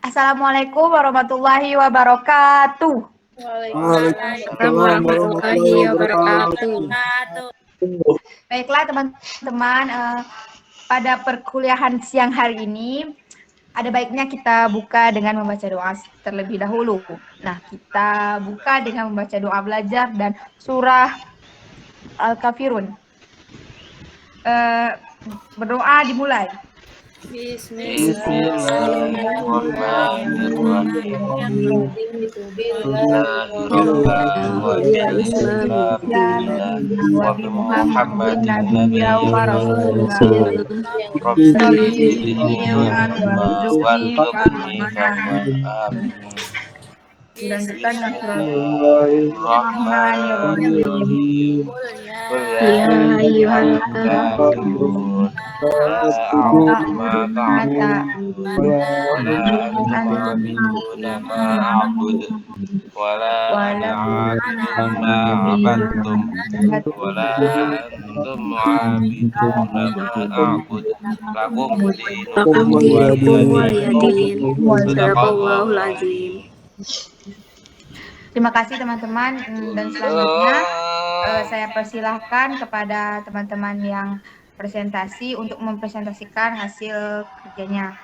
Assalamualaikum warahmatullahi wabarakatuh. Waalaikumsalam warahmatullahi wabarakatuh. Baiklah teman-teman, pada perkuliahan siang hari ini ada baiknya kita buka dengan membaca doa terlebih dahulu. Nah, kita buka dengan membaca doa belajar dan surah Al-Kafirun. Berdoa dimulai. Dilanjutkan dengan Bismillahirrahmanirrahim. Ya ayyuhan kafirun a'udzu ma ta'buduna ma a'budu wala ana ma abattum wala antum 'abiduna ma a'budu lakum dinukum waliyadin. Sadaqallahul azim. Terima kasih teman-teman, dan selanjutnya saya persilahkan kepada teman-teman yang presentasi untuk mempresentasikan hasil kerjanya.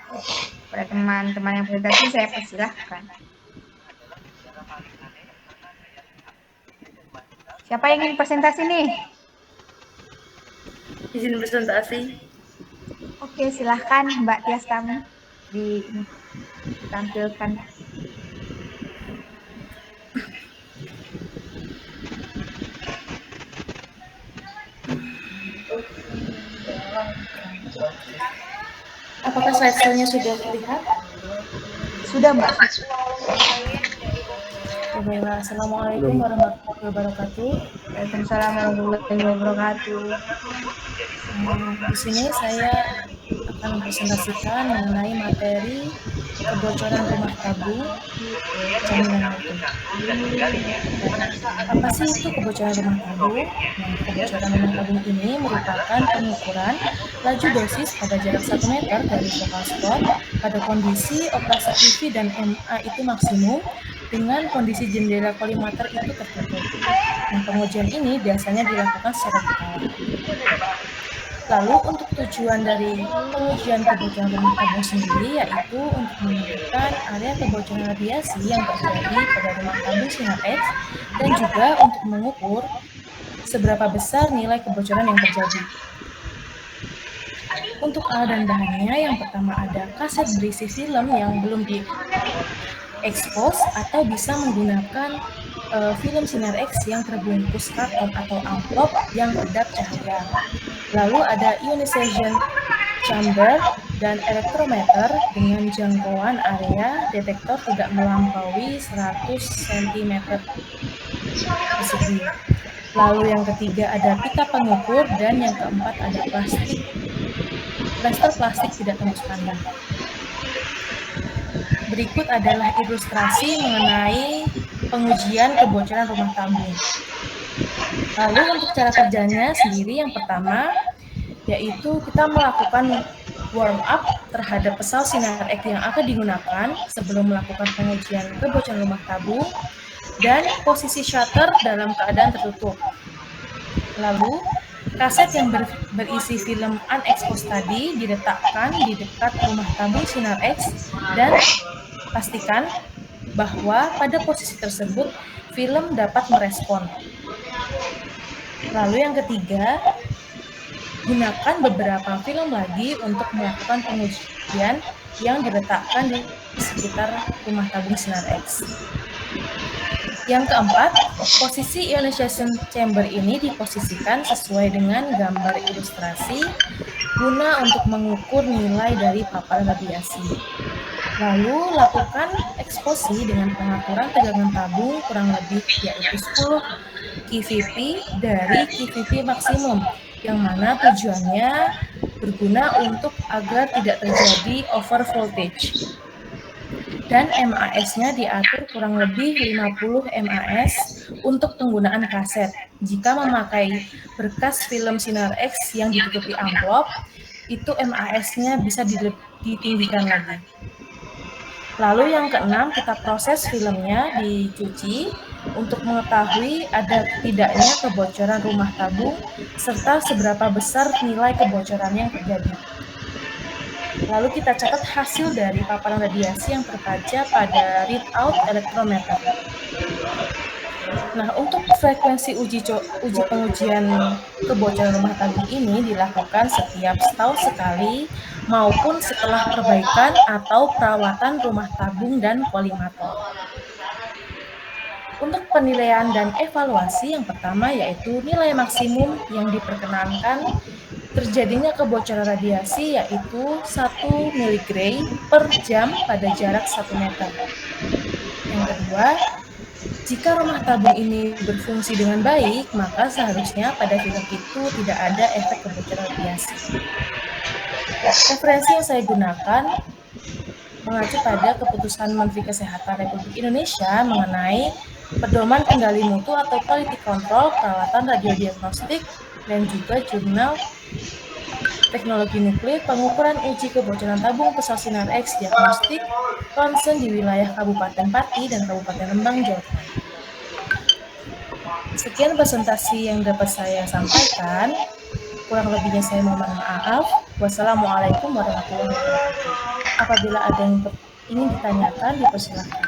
Pada teman-teman yang presentasi saya persilahkan. Siapa yang ingin presentasi nih? Izin presentasi. Oke, silahkan Mbak Tias kami ditampilkan. Apakah slide-nya sudah terlihat? Sudah, Mbak. Baiklah, Assalamualaikum warahmatullahi wabarakatuh. Waalaikumsalam warahmatullahi wabarakatuh. Di sini saya akan mempresentasikan mengenai materi kebocoran rumah tabung jaminan mutu. Apa sih itu kebocoran rumah tabung? Kebocoran rumah tabung ini merupakan pengukuran laju dosis pada jarak 1 meter dari focal spot pada kondisi operasi TV dan MA itu maksimum dengan kondisi jendela kolimater itu tertutup. Nah, pengujian ini biasanya dilakukan secara berkala. Lalu untuk tujuan dari pengujian kebocoran rumah tabung sendiri yaitu untuk menentukan area kebocoran radiasi yang terjadi pada rumah tabung sinar X dan juga untuk mengukur seberapa besar nilai kebocoran yang terjadi. Untuk alat dan bahannya, yang pertama ada kaset berisi film yang belum diekspos atau bisa menggunakan film sinar X yang terbungkus karton atau amplop yang kedap cahaya. Lalu ada ionization chamber dan elektrometer dengan jangkauan area detektor tidak melampaui 100 cm persegi. Lalu yang ketiga ada pita pengukur dan yang keempat ada plaster plastik tidak tembus pandang. Berikut adalah ilustrasi mengenai pengujian kebocoran rumah tabung. Lalu untuk cara kerjanya sendiri yang pertama yaitu kita melakukan warm up terhadap pesawat sinar X yang akan digunakan sebelum melakukan pengujian kebocoran rumah tabung dan posisi shutter dalam keadaan tertutup. Lalu kaset yang berisi film unexposed tadi diletakkan di dekat rumah tabung sinar X dan pastikan bahwa pada posisi tersebut film dapat merespon. Lalu yang ketiga, gunakan beberapa film lagi untuk melakukan pengujian yang diletakkan di sekitar rumah tabung sinar X. Yang keempat, posisi ionization chamber ini diposisikan sesuai dengan gambar ilustrasi guna untuk mengukur nilai dari paparan radiasi. Lalu lakukan eksposi dengan pengaturan tegangan tabung kurang lebih yaitu 10 kVp dari kVp maksimum, yang mana tujuannya berguna untuk agar tidak terjadi over voltage. Dan MAS-nya diatur kurang lebih 50 MAS untuk penggunaan kaset. Jika memakai berkas film sinar X yang ditutupi amplop, itu MAS-nya bisa ditinggikan lagi. Lalu yang keenam, kita proses filmnya, dicuci untuk mengetahui ada tidaknya kebocoran rumah tabung serta seberapa besar nilai kebocoran yang terjadi. Lalu kita catat hasil dari paparan radiasi yang terbaca pada readout elektrometer. Nah, untuk frekuensi uji pengujian kebocoran rumah tabung ini dilakukan setiap setahun sekali maupun setelah perbaikan atau perawatan rumah tabung dan kolimator. Untuk penilaian dan evaluasi yang pertama yaitu nilai maksimum yang diperkenankan terjadinya kebocoran radiasi yaitu 1 mg per jam pada jarak 1 meter. Yang kedua, jika rumah tabung ini berfungsi dengan baik, maka seharusnya pada film itu tidak ada efek kebocoran radiasi. Referensi yang saya gunakan mengacu pada keputusan Menteri Kesehatan Republik Indonesia mengenai pedoman kendali mutu atau quality control peralatan radiodiagnostik dan juga jurnal teknologi nuklir pengukuran uji kebocoran tabung pesawat sinar X diagnostik concern di wilayah Kabupaten Pati dan Kabupaten Rembang, Jawa Tengah. Sekian presentasi yang dapat saya sampaikan. Kurang lebihnya saya mohon maaf. Wassalamualaikum warahmatullahi wabarakatuh. Apabila ada yang ingin ditanyakan, dipersilakan.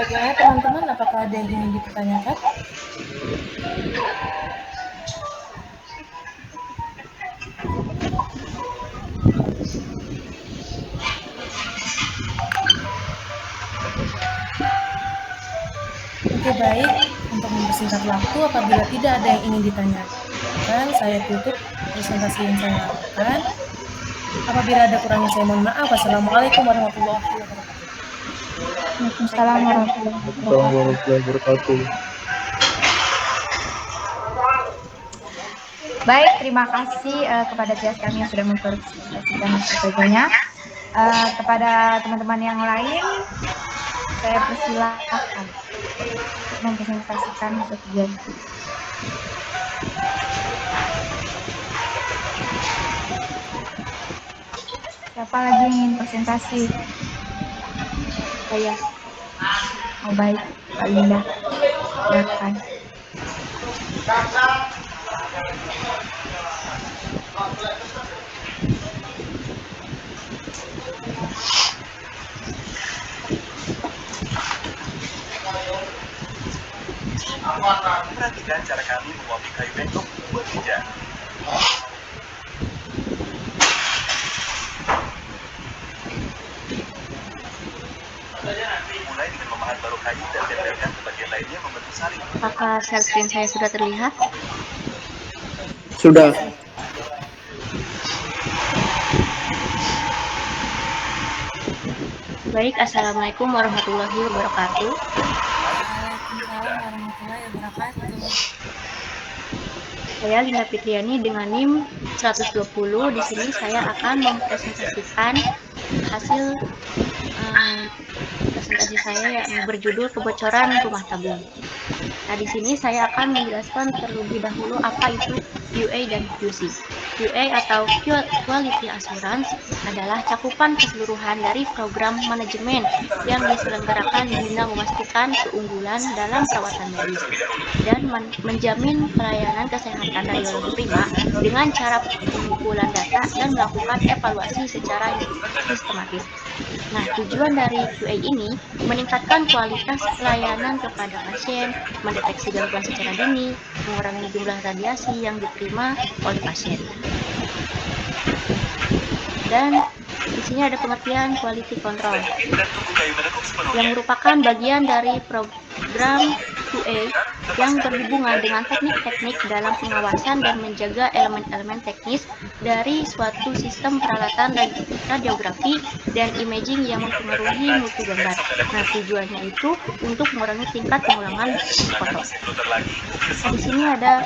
Bagaimana teman-teman, apakah ada yang ingin dipertanyakan? Oke, baik. Untuk mempersingkat waktu, apabila tidak ada yang ingin ditanyakan, saya tutup presentasi yang saya lakukan. Apabila ada kurangnya, saya mohon maaf. Wassalamualaikum warahmatullahi wabarakatuh. Waalaikumsalam warahmatullahi wabarakatuh. Baik, terima kasih kepada pihak kami yang sudah mempresentasikan sebagainya. Kepada teman-teman yang lain, saya persilahkan mempresentasikan kegiatan. Siapa lagi yang ingin presentasi? Saya. Oh baik, Pak Linda. Silakan. Perhatikan cara kami mengopi kayu bengkok membuat meja. Mulai dengan memahat baru kayu dan tempelkan ke bagian lainnya membentuk saring. Apakah share screen saya sudah terlihat? Sudah. Baik, Assalamualaikum warahmatullahi wabarakatuh. Waalaikumsalam warahmatullahi wabarakatuh. Saya Linda Fitriani dengan NIM 120. Di sini saya akan mempresentasikan hasil presentasi saya yang berjudul kebocoran rumah tabung. Nah, di sini saya akan menjelaskan terlebih dahulu apa itu QA dan QC. QA atau Quality Assurance adalah cakupan keseluruhan dari program manajemen yang diselenggarakan guna memastikan keunggulan dalam perawatan medis dan menjamin pelayanan kesehatan radiologi prima dengan cara pengumpulan data dan melakukan evaluasi secara sistematis. Nah, tujuan dari QA ini meningkatkan kualitas pelayanan kepada pasien, mendeteksi gangguan secara dini, mengurangi jumlah radiasi yang diterima oleh pasien. Dan di sini ada pengertian quality control yang merupakan bagian dari program QA yang berhubungan dengan teknik-teknik dalam pengawasan dan menjaga elemen-elemen teknis dari suatu sistem peralatan radiografi dan imaging yang mempengaruhi mutu gambar. Nah, tujuannya itu untuk mengurangi tingkat pengulangan foto. Nah, di sini ada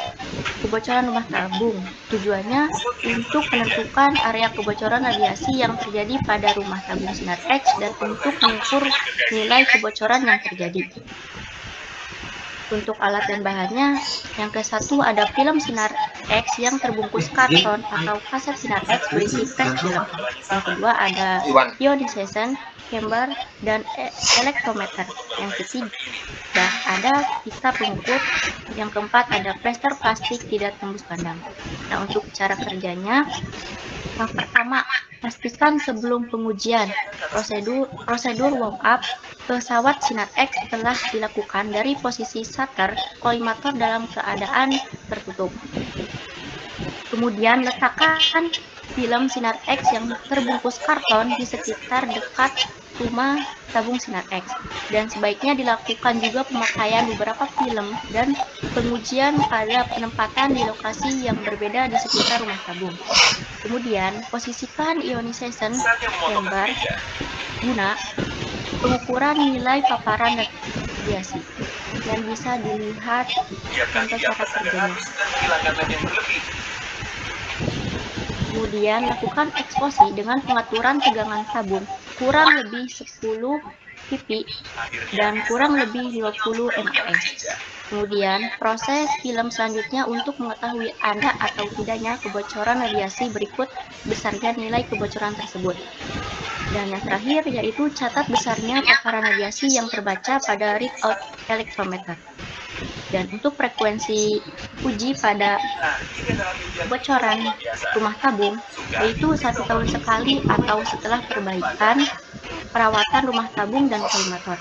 kebocoran rumah tabung. Tujuannya untuk menentukan area kebocoran radiasi yang terjadi pada rumah tabung sinar X dan untuk mengukur nilai kebocoran yang terjadi. Untuk alat dan bahannya, yang ke-1 ada film sinar X yang terbungkus karton atau kaset sinar X berisi flash film. Yang kedua ada ionization chamber dan elektrometer. Yang ketiga ada pita pengukur. Yang keempat ada plester plastik tidak tembus pandang. Nah, untuk cara kerjanya, yang pertama, pastikan sebelum pengujian prosedur warm up pesawat sinar X telah dilakukan dari posisi shutter kolimator dalam keadaan tertutup. Kemudian letakkan film sinar X yang terbungkus karton di sekitar dekat rumah tabung sinar X, dan sebaiknya dilakukan juga pemakaian beberapa film dan pengujian pada penempatan di lokasi yang berbeda di sekitar rumah tabung. Kemudian posisikan ionization chamber guna pengukuran nilai paparan radiasi, dan bisa dilihat contoh cara kerjanya. Kemudian lakukan eksposi dengan pengaturan tegangan tabung kurang lebih 10 pp dan kurang lebih 50 mAs. Kemudian proses film selanjutnya untuk mengetahui ada atau tidaknya kebocoran radiasi berikut besarnya nilai kebocoran tersebut. Dan yang terakhir yaitu catat besarnya paparan radiasi yang terbaca pada readout electrometer. Dan untuk frekuensi uji pada kebocoran rumah tabung yaitu 1 tahun sekali atau setelah perbaikan perawatan rumah tabung dan kolimator.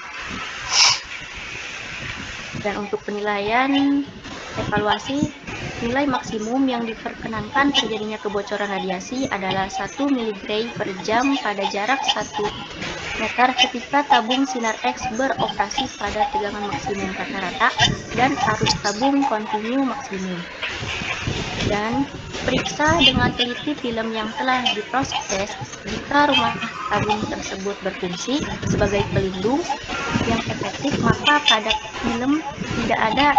Dan untuk penilaian evaluasi, nilai maksimum yang diperkenankan terjadinya kebocoran radiasi adalah 1 mg per jam pada jarak 1 meter ketika tabung sinar X beroperasi pada tegangan maksimum rata-rata dan arus tabung kontinu maksimum. Dan periksa dengan teliti film yang telah diproses jika rumah tabung tersebut berfungsi sebagai pelindung yang efektif, maka pada film tidak ada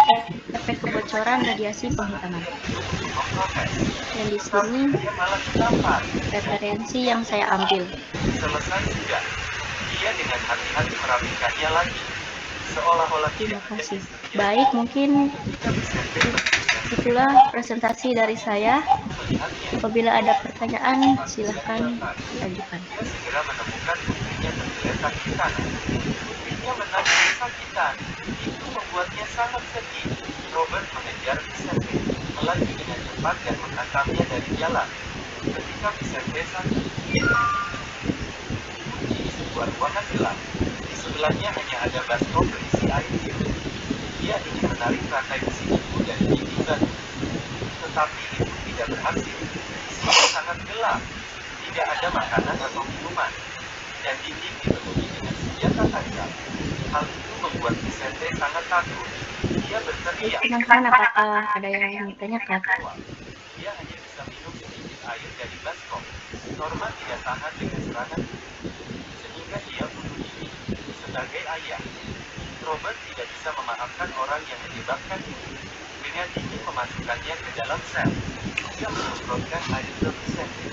efek kebocoran radiasi penghitaman. Dan di sini referensi yang saya ambil. Selesai sudah. Dia dengan hati-hati merapikannya lagi. Seolah-olah Terima kasih. Baik, mungkin itulah presentasi dari saya. Apabila ada pertanyaan, silahkan diajukan. dia segera menemukan putrinya tergeletak di tanah. Putrinya menangis kesakitan. Itu membuatnya sangat sedih. Robert mengejar Vicente, melaju dengan cepat dan menangkapnya dari jalan. Ketika Vicente sakit, di sebuah ruangan gelap. Di sebelahnya hanya ada baskom berisi air biru. Dia ingin menarik rantai besi itu dari dinding batu. Tetapi itu tidak berhasil. Di sini sangat gelap. Tidak ada makanan atau minuman. Dan dinding dipenuhi dengan senjata tajam. Hal itu membuat Vicente sangat takut. Dia berteriak. Teman-teman, apakah ada yang ingin ditanyakan? Dia hanya bisa minum sedikit air dari baskom. Norman tidak tahan dengan serangan itu. Sehingga dia bunuh diri. Sebagai ayah, Robert tidak bisa memaafkan orang yang menyebabkan itu. Dengan dingin memasukkannya ke dalam sel. Dia menyemprotkan air ke Vicente.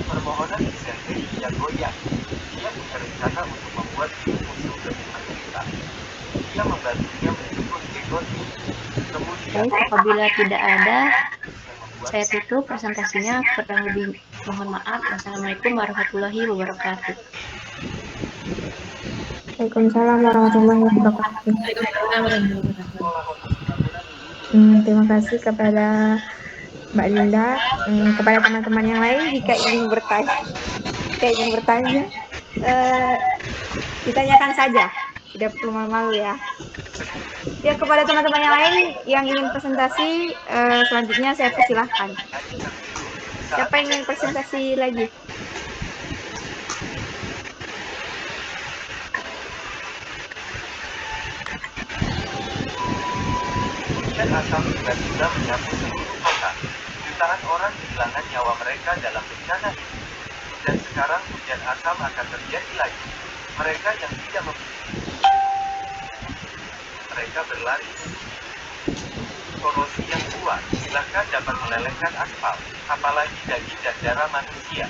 Permohonan Vicente tidak goyah. Dia punya rencana untuk membuat hidup musuh lebih menderita. Dia membantunya mencukur jenggotnya. Kemudian Baik, apabila tidak ada Saya tutup presentasinya, kurang lebih mohon maaf. Wassalamualaikum warahmatullahi wabarakatuh. Waalaikumsalam warahmatullahi wabarakatuh. Waalaikumsalam warahmatullahi wabarakatuh. Terima kasih kepada Mbak Linda. Kepada teman-teman yang lain jika ingin bertanya, ditanyakan saja. Tidak perlu malu-malu ya. Ya, kepada teman-teman yang lain yang ingin presentasi, selanjutnya saya persilahkan. Siapa yang ingin presentasi lagi? Hujan asam juga sudah menyapu seluruh kota. Jutaan orang kehilangan nyawa mereka dalam bencana ini. Dan sekarang hujan asam akan terjadi lagi. Mereka yang tidak mereka berlari. Korosi yang kuat bahkan dapat melelehkan aspal, apalagi daging dan darah manusia.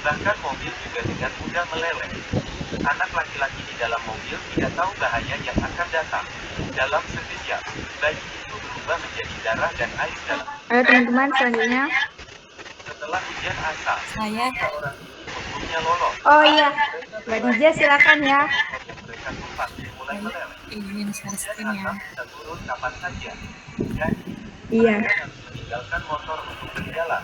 Bahkan mobil juga dengan mudah meleleh. Anak laki-laki di dalam mobil tidak tahu bahaya yang akan datang. Dalam sekejap, bayi itu berubah menjadi darah dan air dalam. Ayo teman-teman, selanjutnya. Setelah hujan asam, Saya seorang punggungnya lolos. Oh iya, Mbak Dija silakan ya. Mereka tumpat mulai meleleh. izin share screen ya. Bisa turun kapan saja. Jadi, Iya. mereka harus meninggalkan motor untuk berjalan.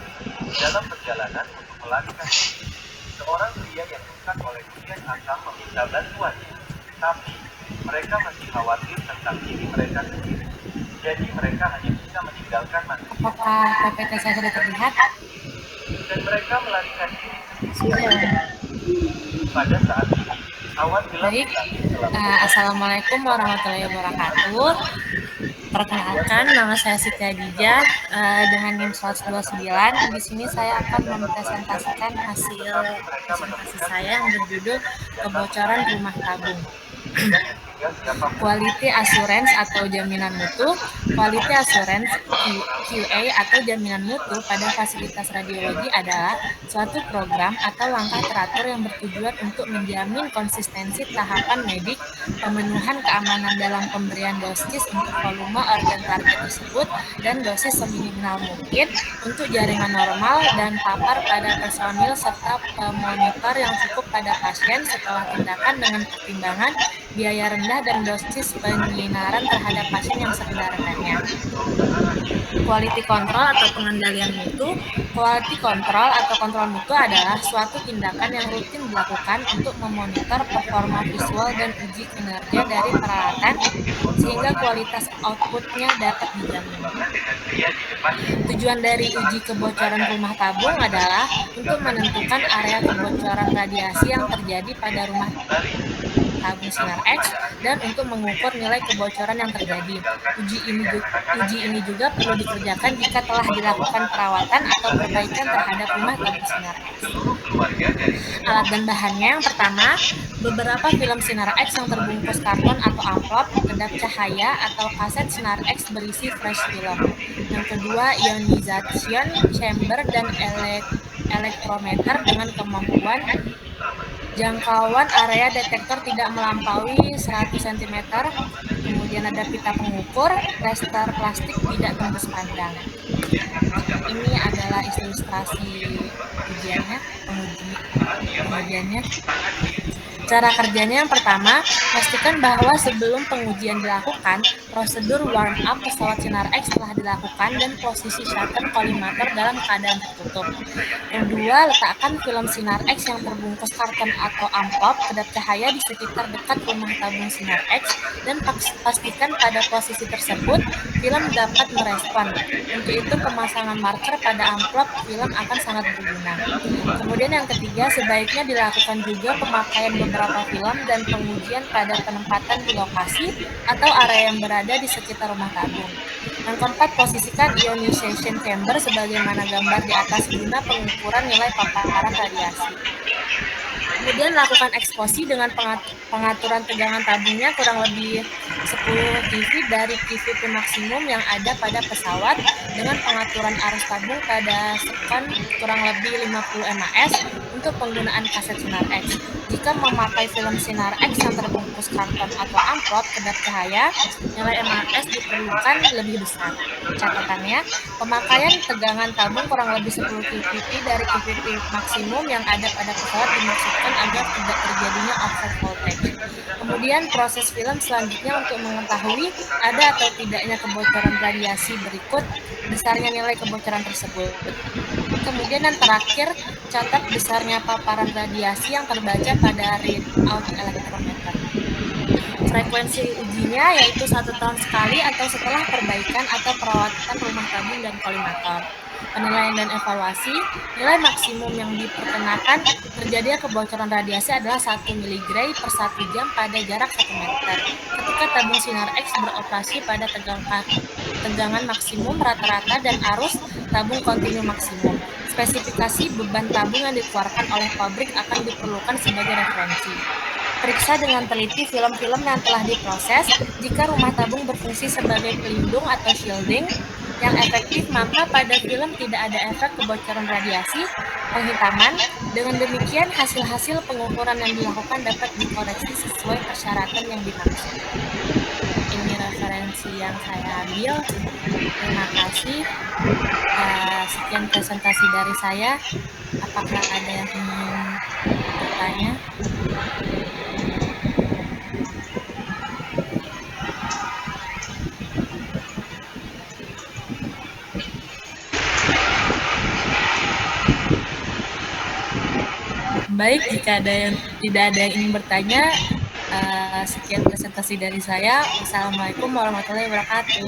Dalam perjalanan untuk melarikan diri, seorang pria yang rusak oleh hujan asam meminta bantuannya. Tapi, mereka masih khawatir tentang diri mereka sendiri. Jadi mereka hanya bisa meninggalkan manusia. Apakah PPT saya sudah terlihat? Dan mereka melarikan diri. Sudah. Pada saat ini, awan gelap Baik. telah Assalamualaikum warahmatullahi wabarakatuh. Perkenalkan, nama saya Siti Adijah dengan NIM 129. Di sini saya akan mempresentasikan hasil presentasi saya yang berjudul Kebocoran Rumah Tabung. Quality Assurance atau jaminan mutu. Quality Assurance QA atau jaminan mutu pada fasilitas radiologi adalah suatu program atau langkah teratur yang bertujuan untuk menjamin konsistensi tahapan medik, pemenuhan keamanan dalam pemberian dosis untuk volume organ target tersebut, dan dosis seminimal mungkin untuk jaringan normal dan papar pada personil serta monitor yang cukup pada pasien setelah tindakan dengan pertimbangan biaya rendah dan dosis penyinaran terhadap pasien yang serendah-rendahnya. Quality control atau pengendalian mutu. Quality control atau kontrol mutu adalah suatu tindakan yang rutin dilakukan untuk memonitor performa visual dan uji kinerja dari peralatan sehingga kualitas outputnya dapat dijamin. Tujuan dari uji kebocoran rumah tabung adalah untuk menentukan area kebocoran radiasi yang terjadi pada rumah tabung sinar X dan untuk mengukur nilai kebocoran yang terjadi. Uji ini juga perlu dikerjakan jika telah dilakukan perawatan atau perbaikan terhadap rumah tabung sinar X. Alat dan bahannya yang pertama, beberapa film sinar X yang terbungkus karton atau amplop, kedap cahaya atau kaset sinar X berisi flash film. Yang kedua, ionization chamber dan elektrometer dengan kemampuan jangkauan area detektor tidak melampaui 100 cm. Kemudian ada pita pengukur, tester plastik tidak tembus pandang. Ini adalah ilustrasi ujiannya, pengujiannya. Cara kerjanya yang pertama, pastikan bahwa sebelum pengujian dilakukan, prosedur warm up pesawat sinar X telah dilakukan dan posisi shutter kolimator dalam keadaan tertutup. Kedua, letakkan film sinar X yang terbungkus karton atau amplop kedap cahaya di sekitar dekat rumah tabung sinar X dan pastikan pada posisi tersebut film dapat merespon. Untuk itu, pemasangan marker pada amplop film akan sangat berguna. Kemudian yang ketiga, sebaiknya dilakukan juga pemakaian beberapa film dan pengujian pada penempatan di lokasi atau area yang berada di sekitar rumah tabung. Yang keempat, posisikan ionization chamber sebagaimana gambar di atas guna pengukuran nilai paparan radiasi. Kemudian lakukan eksposi dengan pengaturan tegangan tabungnya kurang lebih 10 kV dari KVP maksimum yang ada pada pesawat dengan pengaturan arus tabung pada sekon kurang lebih 50 MAS untuk penggunaan kaset Sinar X. Jika memakai film Sinar X yang terbungkus karton atau amplop kedap cahaya, nilai MAS diperlukan lebih besar. Catatannya, pemakaian tegangan tabung kurang lebih 10 kV dari KVP maksimum yang ada pada pesawat dimaksudkan agar tidak terjadinya offset voltage. Kemudian proses film selanjutnya untuk mengetahui ada atau tidaknya kebocoran radiasi berikut besarnya nilai kebocoran tersebut. Kemudian yang terakhir, catat besarnya paparan radiasi yang terbaca pada readout elektrometer. Frekuensi ujinya yaitu 1 tahun sekali atau setelah perbaikan atau perawatan rumah tabung dan kolimator. Penilaian dan evaluasi, nilai maksimum yang diperkenakan terjadinya kebocoran radiasi adalah 1 mg per 1 jam pada jarak 1 meter. Ketika tabung Sinar X beroperasi pada tegangan maksimum rata-rata dan arus tabung kontinu maksimum. Spesifikasi beban tabung yang dikeluarkan oleh pabrik akan diperlukan sebagai referensi. Periksa dengan teliti film-film yang telah diproses. Jika rumah tabung berfungsi sebagai pelindung atau shielding yang efektif, maka pada film tidak ada efek kebocoran radiasi penghitaman. Dengan demikian, hasil-hasil pengukuran yang dilakukan dapat dikoreksi sesuai persyaratan yang dimaksud. Ini referensi yang saya ambil. Terima kasih. Sekian presentasi dari saya. Apakah ada yang ingin bertanya? Baik, jika tidak ada yang ingin bertanya, sekian presentasi dari saya. Wassalamualaikum warahmatullahi wabarakatuh.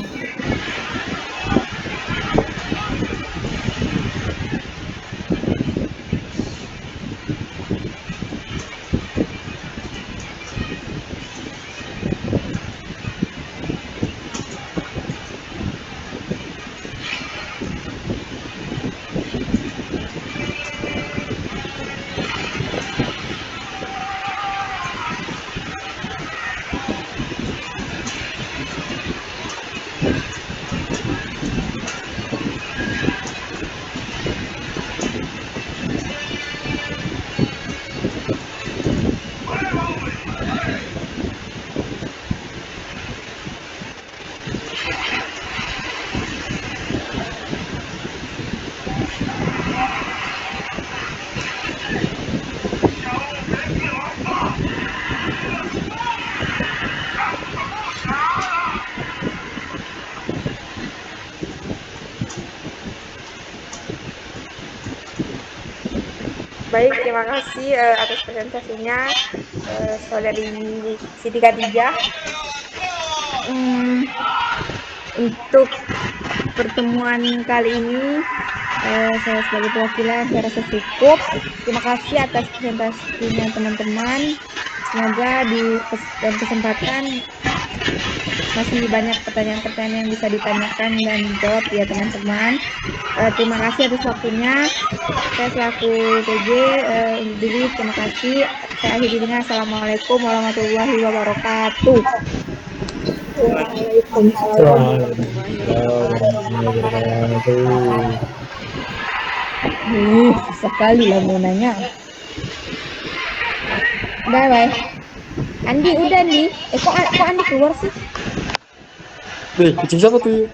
Baik, terima kasih atas presentasinya saudari Siti Khadijah. Untuk pertemuan kali ini saya sebagai perwakilan saya rasa cukup. Terima kasih atas presentasinya teman-teman. Semoga di dalam kesempatan masih banyak pertanyaan-pertanyaan yang bisa ditanyakan dan dijawab ya teman-teman. Terima kasih atas waktunya. Saya selaku PJ undur diri. Terima kasih. Saya akhiri dengan assalamualaikum warahmatullahi wabarakatuh. Waalaikumsalam warahmatullahi wabarakatuh. Susah kali lah mau nanya. Bye. Andi udah nih. Kok Andi keluar sih? Kucing siapa tuh?